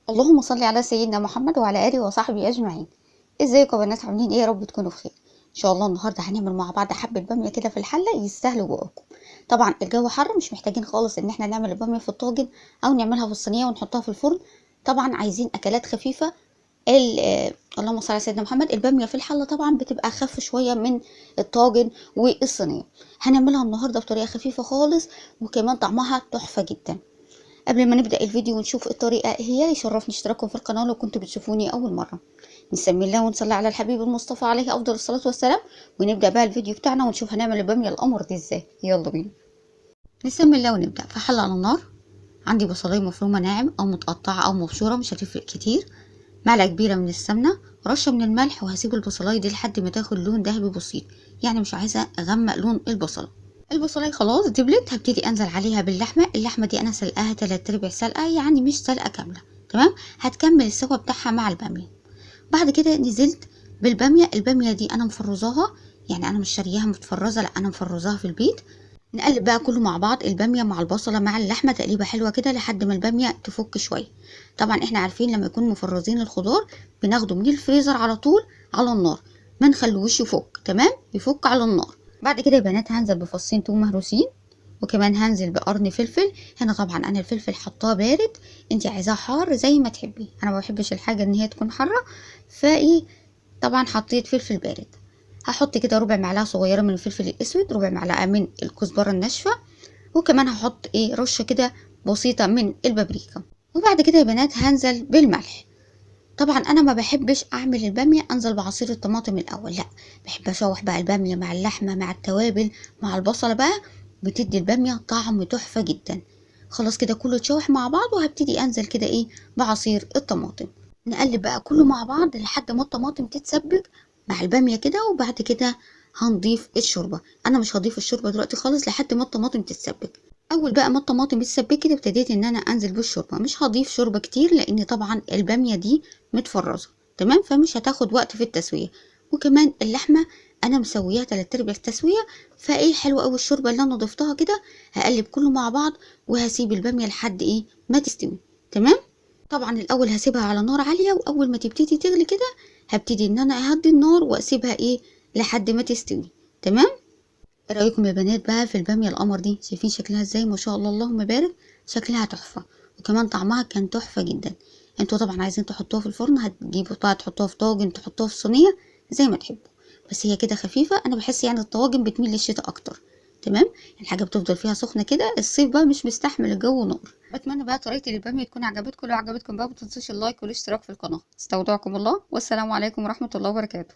اللهم صل على سيدنا محمد وعلى اله وصحبه اجمعين. ازيكم يا بنات؟ عاملين ايه؟ يا رب تكونوا بخير ان شاء الله. النهارده هنعمل مع بعض حبه باميه كده في الحله يستاهلوا بقكم. طبعا الجو حر، مش محتاجين خالص ان احنا نعمل الباميه في الطاجن او نعملها في الصينيه ونحطها في الفرن. طبعا عايزين اكلات خفيفه. اللهم صل على سيدنا محمد. الباميه في الحله طبعا بتبقى اخف شويه من الطاجن والصينيه. هنعملها النهارده بطريقه خفيفه خالص، وكمان طعمها تحفه جدا. قبل ما نبدأ الفيديو ونشوف الطريقة هي، يشرفني اشتراككم في القناة لو كنتوا بتشوفوني أول مرة. بسم الله ونصلي على الحبيب المصطفى عليه أفضل الصلاة والسلام. ونبدأ بقى الفيديو بتاعنا ونشوف هنعمل البامية القمر دي ازاي. يلا بينا. بسم الله ونبدأ. في حلة على النار عندي بصلاية مفرومة ناعم أو متقطعة أو مبشورة، مش هتفرق كتير. معلقة كبيرة من السمنة، رشة من الملح، وهسيب البصلاية دي لحد ما تاخد لون ذهبي بسيط، يعني مش عايزة أغمق لون البصلة. البصلاية خلاص دبلت، هبتدي انزل عليها باللحمه. اللحمه دي انا سلقاها 3/4 سلقه، يعني مش سلقه كامله. تمام. هتكمل السوا بتاعها مع الباميه. بعد كده نزلت بالباميه. الباميه دي انا مفرزاها، يعني انا مش شارياها متفرزه، لا انا مفرزاها في البيت. نقلب بقى كله مع بعض، الباميه مع البصله مع اللحمه، تقليبه حلوه كده لحد ما الباميه تفك شويه. طبعا احنا عارفين لما يكون مفرزين الخضار بناخده من الفريزر على طول على النار، ما نخلوش يفك. تمام، يفك على النار. بعد كده يا بنات هنزل بفصين توم مهروسين، وكمان هنزل بقرن فلفل. هنا طبعا انا الفلفل حطاه بارد، انت عايزاه حار زي ما تحبي. انا ما بحبش الحاجه ان هي تكون حاره، فايه طبعا حطيت فلفل بارد. هحط كده ربع معلقه صغيره من الفلفل الاسود، ربع معلقه من الكزبره الناشفه، وكمان هحط رشه كده بسيطه من البابريكا. وبعد كده يا بنات هنزل بالملح. طبعا انا ما بحبش اعمل الباميه انزل بعصير الطماطم الاول، لا، بحب اشوح بقى الباميه مع اللحمه مع التوابل مع البصله بقى، بتدي الباميه طعم تحفه جدا. خلاص كده كله اتشوح مع بعض، وهبتدي انزل كده بعصير الطماطم. نقلب بقى كله مع بعض لحد ما الطماطم تتسبك مع الباميه كده. وبعد كده هنضيف الشوربه. انا مش هضيف الشوربه دلوقتي خالص لحد ما الطماطم تتسبك. اول بقى ما الطماطم اتسبكت ابتديت ان انا انزل بالشوربه. مش هضيف شوربه كتير لان طبعا الباميه دي متفرزه، تمام، فمش هتاخد وقت في التسويه. وكمان اللحمه انا مسوياها 3/4 التسويه، حلوه قوي الشوربه اللي انا ضفتها كده. هقلب كله مع بعض وهسيب الباميه لحد ما تستوي. تمام. طبعا الاول هسيبها على نار عاليه، واول ما تبتدي تغلي كده هبتدي ان انا اهدي النار واسيبها لحد ما تستوي. تمام. ايه رايكم يا بنات بقى في الباميه القمر دي؟ شايفين شكلها ازاي؟ ما شاء الله اللهم بارك. شكلها تحفه، وكمان طعمها كان تحفه جدا. انتوا طبعا عايزين تحطوها في الفرن، هتجيبوا بقى تحطوها في طاجن، تحطوها في صينيه زي ما تحبوا. بس هي كده خفيفه، انا بحس يعني الطواجن بتميل للشتاء اكتر. تمام. الحاجه بتفضل فيها سخنه كده، الصيف بقى مش مستحمل الجو نار. بتمنى بقى طريقه الباميه تكون عجبتكم. لو عجبتكم بقى ما تنسوش اللايك والاشتراك في القناه. استودعكم الله، والسلام عليكم ورحمه الله وبركاته.